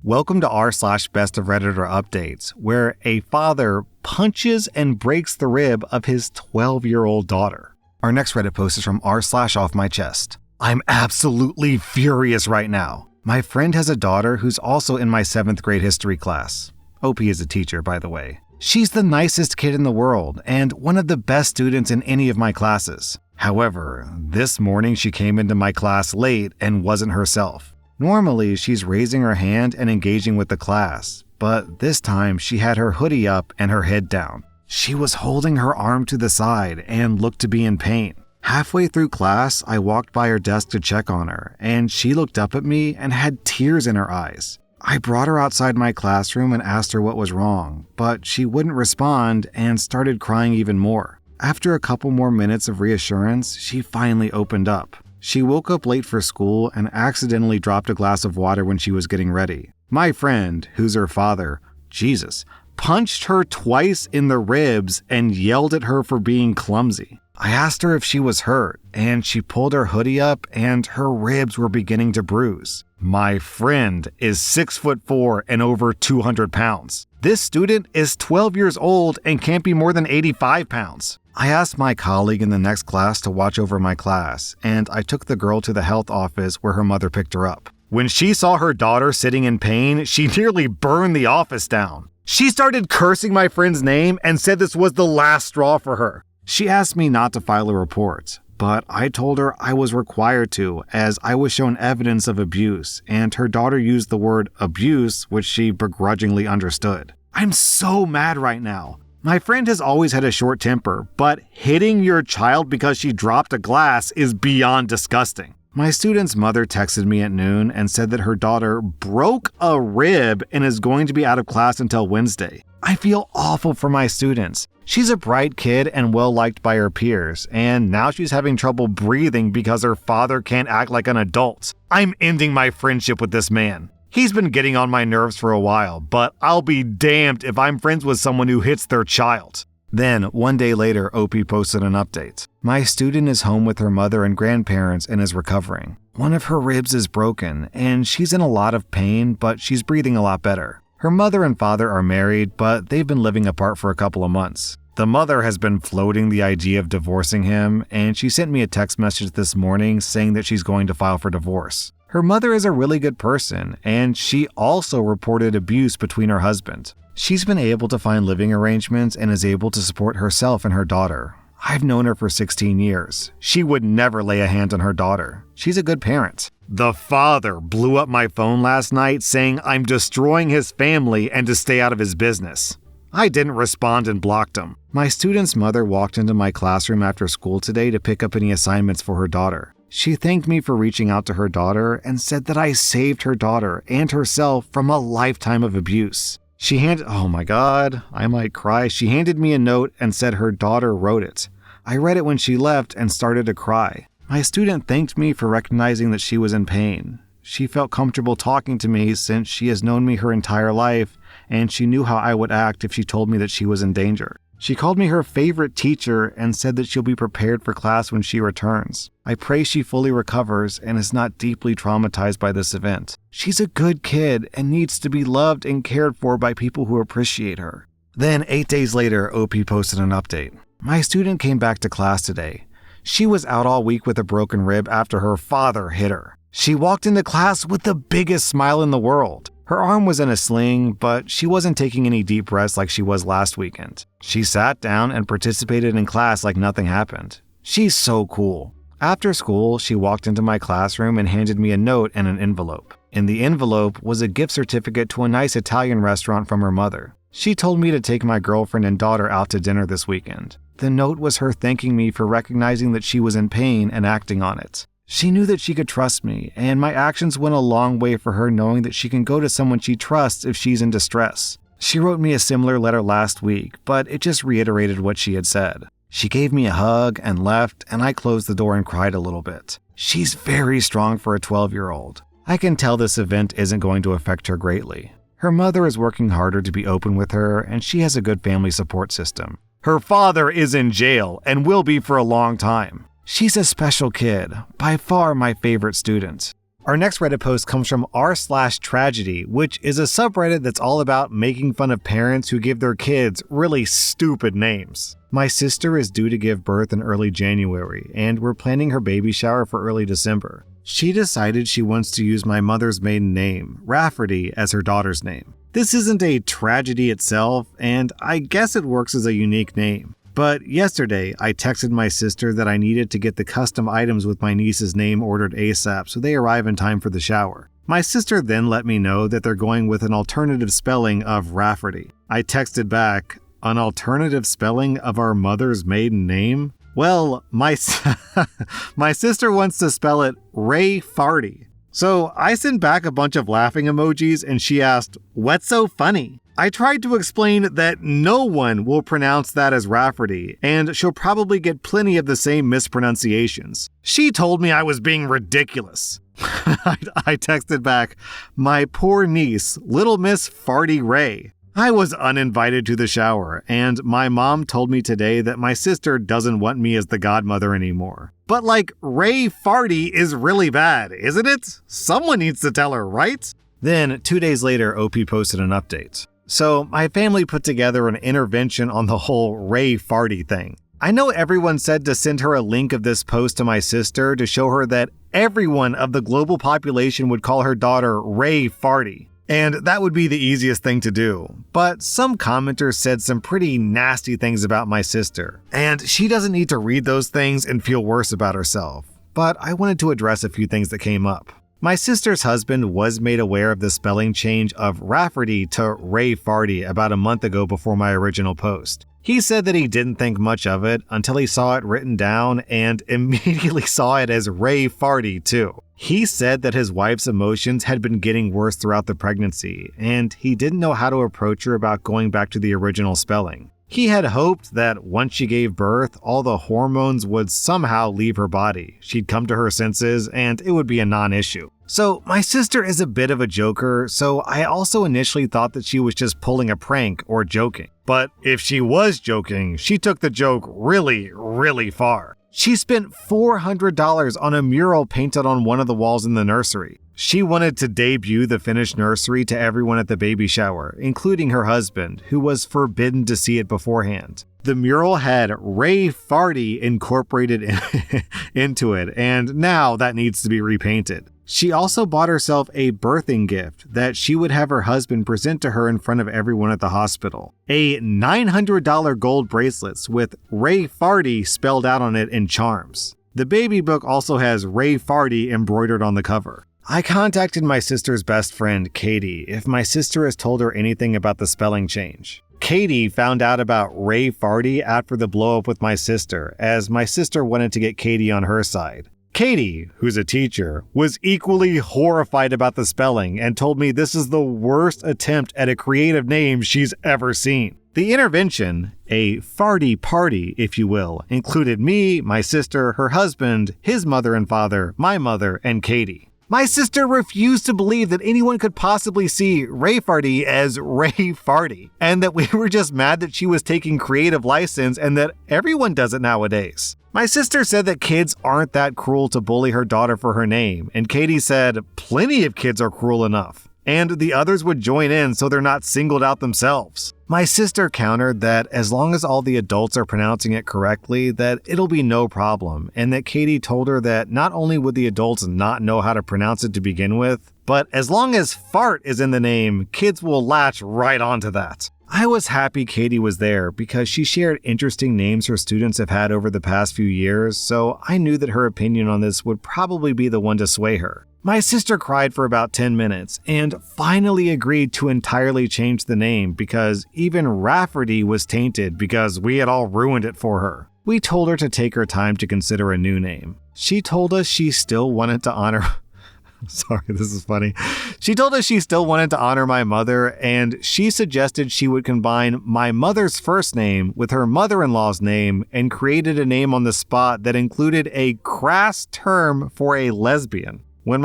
Welcome to r/Bestof Redditor Updates, where a father punches and breaks the rib of his 12-year-old daughter. Our next Reddit post is from r// off my chest. I'm absolutely furious right now. My friend has a daughter who's also in my 7th grade history class. OP is a teacher, by the way. She's the nicest kid in the world and one of the best students in any of my classes. However, this morning she came into my class late and wasn't herself. Normally, she's raising her hand and engaging with the class, but this time she had her hoodie up and her head down. She was holding her arm to the side and looked to be in pain. Halfway through class, I walked by her desk to check on her, and she looked up at me and had tears in her eyes. I brought her outside my classroom and asked her what was wrong, but she wouldn't respond and started crying even more. After a couple more minutes of reassurance, she finally opened up. She woke up late for school and accidentally dropped a glass of water when she was getting ready. My friend, who's her father, Jesus, punched her twice in the ribs and yelled at her for being clumsy. I asked her if she was hurt, and she pulled her hoodie up and her ribs were beginning to bruise. My friend is 6'4" and over 200 pounds. This student is 12 years old and can't be more than 85 pounds. I asked my colleague in the next class to watch over my class, and I took the girl to the health office where her mother picked her up. When she saw her daughter sitting in pain, she nearly burned the office down. She started cursing my friend's name and said this was the last straw for her. She asked me not to file a report, but I told her I was required to, as I was shown evidence of abuse, and her daughter used the word abuse, which she begrudgingly understood. I'm so mad right now. My friend has always had a short temper, but hitting your child because she dropped a glass is beyond disgusting. My student's mother texted me at noon and said that her daughter broke a rib and is going to be out of class until Wednesday. I feel awful for my students. She's a bright kid and well-liked by her peers, and now she's having trouble breathing because her father can't act like an adult. I'm ending my friendship with this man. He's been getting on my nerves for a while, but I'll be damned if I'm friends with someone who hits their child. Then, one day later, OP posted an update. My student is home with her mother and grandparents and is recovering. One of her ribs is broken, and she's in a lot of pain, but she's breathing a lot better. Her mother and father are married, but they've been living apart for a couple of months. The mother has been floating the idea of divorcing him, and she sent me a text message this morning saying that she's going to file for divorce. Her mother is a really good person, and she also reported abuse between her husband. She's been able to find living arrangements and is able to support herself and her daughter. I've known her for 16 years. She would never lay a hand on her daughter. She's a good parent. The father blew up my phone last night saying I'm destroying his family and to stay out of his business. I didn't respond and blocked him. My student's mother walked into my classroom after school today to pick up any assignments for her daughter. She thanked me for reaching out to her daughter and said that I saved her daughter and herself from a lifetime of abuse. Oh my God, I might cry. She handed me a note and said her daughter wrote it. I read it when she left and started to cry. My student thanked me for recognizing that she was in pain. She felt comfortable talking to me since she has known me her entire life, and she knew how I would act if she told me that she was in danger. She called me her favorite teacher and said that she'll be prepared for class when she returns. I pray she fully recovers and is not deeply traumatized by this event. She's a good kid and needs to be loved and cared for by people who appreciate her. Then 8 days later, OP posted an update. My student came back to class today. She was out all week with a broken rib after her father hit her. She walked into class with the biggest smile in the world. Her arm was in a sling, but she wasn't taking any deep breaths like she was last weekend. She sat down and participated in class like nothing happened. She's so cool. After school, she walked into my classroom and handed me a note and an envelope. In the envelope was a gift certificate to a nice Italian restaurant from her mother. She told me to take my girlfriend and daughter out to dinner this weekend. The note was her thanking me for recognizing that she was in pain and acting on it. She knew that she could trust me, and my actions went a long way for her knowing that she can go to someone she trusts if she's in distress. She wrote me a similar letter last week, but it just reiterated what she had said. She gave me a hug and left, and I closed the door and cried a little bit. She's very strong for a 12-year-old. I can tell this event isn't going to affect her greatly. Her mother is working harder to be open with her, and she has a good family support system. Her father is in jail and will be for a long time. She's a special kid, by far my favorite student. Our next Reddit post comes from rSlash which is a subreddit that's all about making fun of parents who give their kids really stupid names. My sister is due to give birth in early January, and we're planning her baby shower for early December. She decided she wants to use my mother's maiden name, Rafferty, as her daughter's name. This isn't a tragedy itself, and I guess it works as a unique name. But yesterday, I texted my sister that I needed to get the custom items with my niece's name ordered ASAP so they arrive in time for the shower. My sister then let me know that they're going with an alternative spelling of Rafferty. I texted back, an alternative spelling of our mother's maiden name? Well, my sister wants to spell it Farty. So I sent back a bunch of laughing emojis and she asked, "What's so funny?" I tried to explain that no one will pronounce that as Rafferty, and she'll probably get plenty of the same mispronunciations. She told me I was being ridiculous. I texted back, "My poor niece, Little Miss Farty Ray." I was uninvited to the shower, and my mom told me today that my sister doesn't want me as the godmother anymore. But Ray Farty is really bad, isn't it? Someone needs to tell her, right? Then, 2 days later, OP posted an update. So, my family put together an intervention on the whole Ray Farty thing. I know everyone said to send her a link of this post to my sister to show her that everyone of the global population would call her daughter Ray Farty. And that would be the easiest thing to do. But some commenters said some pretty nasty things about my sister. And she doesn't need to read those things and feel worse about herself. But I wanted to address a few things that came up. My sister's husband was made aware of the spelling change of Rafferty to Ray Farty about a month ago before my original post. He said that he didn't think much of it until he saw it written down and immediately saw it as Ray Farty too. He said that his wife's emotions had been getting worse throughout the pregnancy, and he didn't know how to approach her about going back to the original spelling. He had hoped that once she gave birth, all the hormones would somehow leave her body. She'd come to her senses, and it would be a non-issue. So my sister is a bit of a joker, so I also initially thought that she was just pulling a prank or joking. But if she was joking, she took the joke really, really far. She spent $400 on a mural painted on one of the walls in the nursery. She wanted to debut the finished nursery to everyone at the baby shower, including her husband, who was forbidden to see it beforehand. The mural had Ray Farty incorporated into it, and now that needs to be repainted. She also bought herself a birthing gift that she would have her husband present to her in front of everyone at the hospital. A $900 gold bracelet with Ray Farty spelled out on it in charms. The baby book also has Ray Farty embroidered on the cover. I contacted my sister's best friend, Katie, if my sister has told her anything about the spelling change. Katie found out about Ray Farty after the blow-up with my sister, as my sister wanted to get Katie on her side. Katie, who's a teacher, was equally horrified about the spelling and told me this is the worst attempt at a creative name she's ever seen. The intervention, a farty party, if you will, included me, my sister, her husband, his mother and father, my mother, and Katie. My sister refused to believe that anyone could possibly see Ray Farty as Ray Farty, and that we were just mad that she was taking creative license and that everyone does it nowadays. My sister said that kids aren't that cruel to bully her daughter for her name, and Katie said plenty of kids are cruel enough, and the others would join in so they're not singled out themselves. My sister countered that as long as all the adults are pronouncing it correctly, that it'll be no problem, and that Katie told her that not only would the adults not know how to pronounce it to begin with, but as long as fart is in the name, kids will latch right onto that. I was happy Katie was there because she shared interesting names her students have had over the past few years, so I knew that her opinion on this would probably be the one to sway her. My sister cried for about 10 minutes and finally agreed to entirely change the name because even Rafferty was tainted because we had all ruined it for her. We told her to take her time to consider a new name. She told us she still wanted to honor... Sorry, this is funny. She told us she still wanted to honor my mother, and she suggested she would combine my mother's first name with her mother-in-law's name and created a name on the spot that included a crass term for a lesbian. When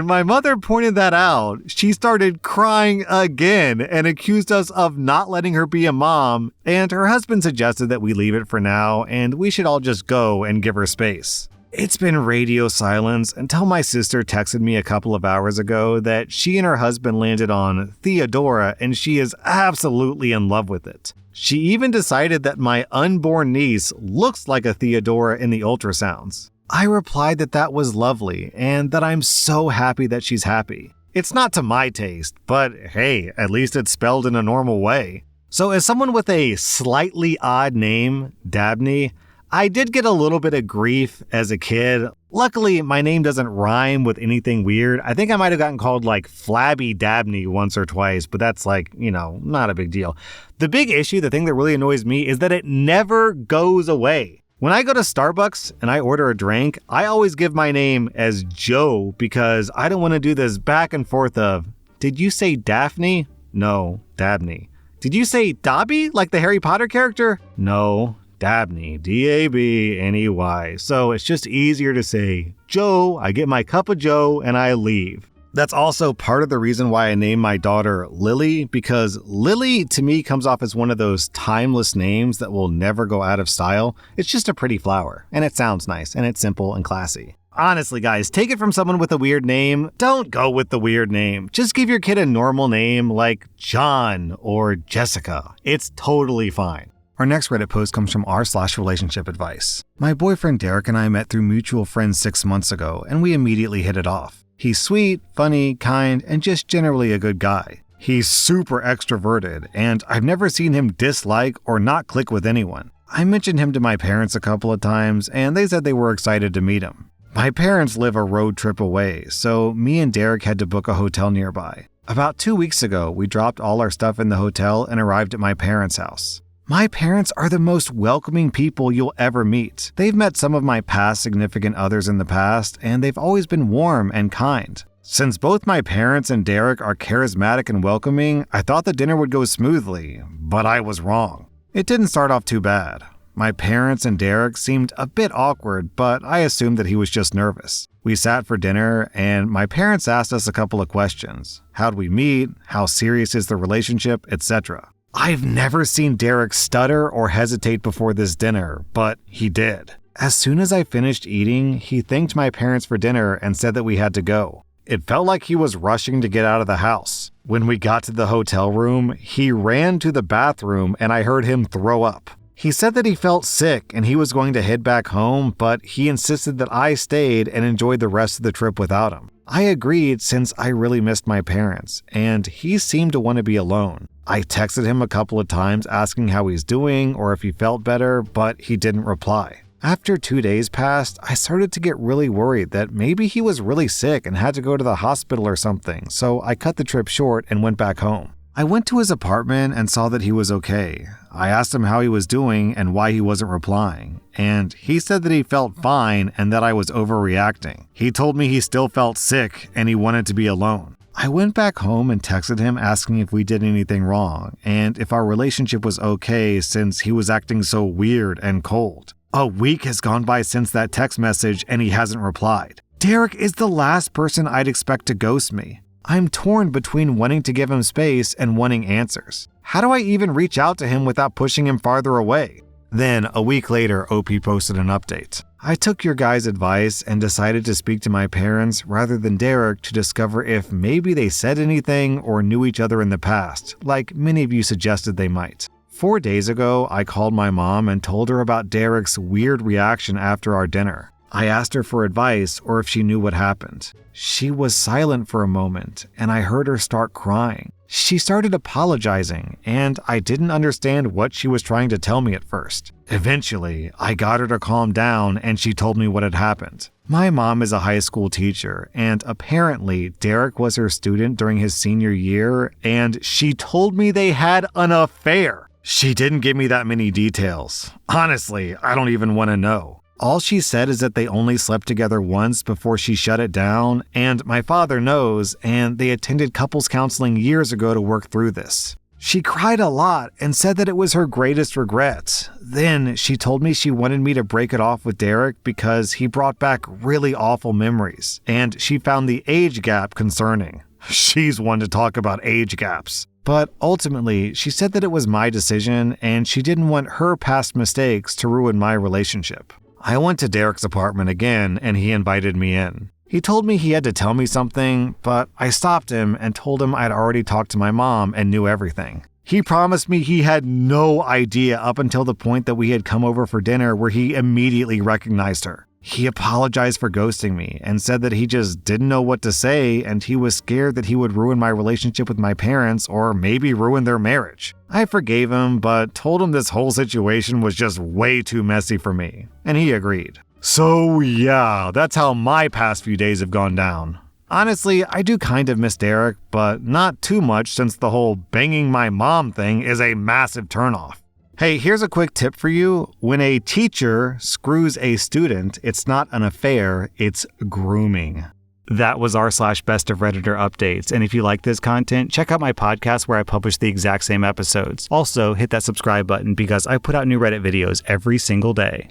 my mother pointed that out, she started crying again and accused us of not letting her be a mom, and her husband suggested that we leave it for now and we should all just go and give her space. It's been radio silence until my sister texted me a couple of hours ago that she and her husband landed on Theodora and she is absolutely in love with it. She even decided that my unborn niece looks like a Theodora in the ultrasounds. I replied that that was lovely and that I'm so happy that she's happy. It's not to my taste, but hey, at least it's spelled in a normal way. So as someone with a slightly odd name, Dabney, I did get a little bit of grief as a kid. Luckily, my name doesn't rhyme with anything weird. I think I might have gotten called like Flabby Dabney once or twice, but that's like, not a big deal. The big issue, the thing that really annoys me is that it never goes away. When I go to Starbucks and I order a drink, I always give my name as Joe because I don't want to do this back and forth of, did you say Daphne? No, Dabney. Did you say Dobby, like the Harry Potter character? No, Dabney, Dabney. So it's just easier to say Joe, I get my cup of Joe, and I leave. That's also part of the reason why I named my daughter Lily, because Lily to me comes off as one of those timeless names that will never go out of style. It's just a pretty flower, and it sounds nice, and it's simple and classy. Honestly, guys, take it from someone with a weird name. Don't go with the weird name. Just give your kid a normal name like John or Jessica. It's totally fine. Our next Reddit post comes from rSlash relationship advice. My boyfriend Derek and I met through mutual friends 6 months ago, and we immediately hit it off. He's sweet, funny, kind, and just generally a good guy. He's super extroverted, and I've never seen him dislike or not click with anyone. I mentioned him to my parents a couple of times, and they said they were excited to meet him. My parents live a road trip away, so me and Derek had to book a hotel nearby. About 2 weeks ago, we dropped all our stuff in the hotel and arrived at my parents' house. My parents are the most welcoming people you'll ever meet. They've met some of my past significant others in the past, and they've always been warm and kind. Since both my parents and Derek are charismatic and welcoming, I thought the dinner would go smoothly, but I was wrong. It didn't start off too bad. My parents and Derek seemed a bit awkward, but I assumed that he was just nervous. We sat for dinner, and my parents asked us a couple of questions. How'd we meet? How serious is the relationship? Etc. I've never seen Derek stutter or hesitate before this dinner, but he did. As soon as I finished eating, he thanked my parents for dinner and said that we had to go. It felt like he was rushing to get out of the house. When we got to the hotel room, he ran to the bathroom and I heard him throw up. He said that he felt sick and he was going to head back home, but he insisted that I stayed and enjoyed the rest of the trip without him. I agreed since I really missed my parents, and he seemed to want to be alone. I texted him a couple of times asking how he's doing or if he felt better, but he didn't reply. After 2 days passed, I started to get really worried that maybe he was really sick and had to go to the hospital or something, so I cut the trip short and went back home. I went to his apartment and saw that he was okay. I asked him how he was doing and why he wasn't replying, and he said that he felt fine and that I was overreacting. He told me he still felt sick and he wanted to be alone. I went back home and texted him asking if we did anything wrong and if our relationship was okay since he was acting so weird and cold. A week has gone by since that text message and he hasn't replied. Derek is the last person I'd expect to ghost me. I'm torn between wanting to give him space and wanting answers. How do I even reach out to him without pushing him farther away? Then, a week later, OP posted an update. I took your guys' advice and decided to speak to my parents rather than Derek to discover if maybe they said anything or knew each other in the past, like many of you suggested they might. 4 days ago, I called my mom and told her about Derek's weird reaction after our dinner. I asked her for advice or if she knew what happened. She was silent for a moment, and I heard her start crying. She started apologizing, and I didn't understand what she was trying to tell me at first. Eventually, I got her to calm down, and she told me what had happened. My mom is a high school teacher, and apparently Derek was her student during his senior year, and she told me they had an affair. She didn't give me that many details. Honestly, I don't even want to know. All she said is that they only slept together once before she shut it down, and my father knows, and they attended couples counseling years ago to work through this. She cried a lot and said that it was her greatest regret. Then she told me she wanted me to break it off with Derek because he brought back really awful memories, and she found the age gap concerning. She's one to talk about age gaps. But ultimately, she said that it was my decision and she didn't want her past mistakes to ruin my relationship. I went to Derek's apartment again and he invited me in. He told me he had to tell me something, but I stopped him and told him I'd already talked to my mom and knew everything. He promised me he had no idea up until the point that we had come over for dinner where he immediately recognized her. He apologized for ghosting me and said that he just didn't know what to say and he was scared that he would ruin my relationship with my parents or maybe ruin their marriage. I forgave him, but told him this whole situation was just way too messy for me, and he agreed. So yeah, that's how my past few days have gone down. Honestly, I do kind of miss Derek, but not too much since the whole banging my mom thing is a massive turnoff. Hey, here's a quick tip for you. When a teacher screws a student, it's not an affair, it's grooming. That was r/Best of Redditor updates. And if you like this content, check out my podcast where I publish the exact same episodes. Also, hit that subscribe button because I put out new Reddit videos every single day.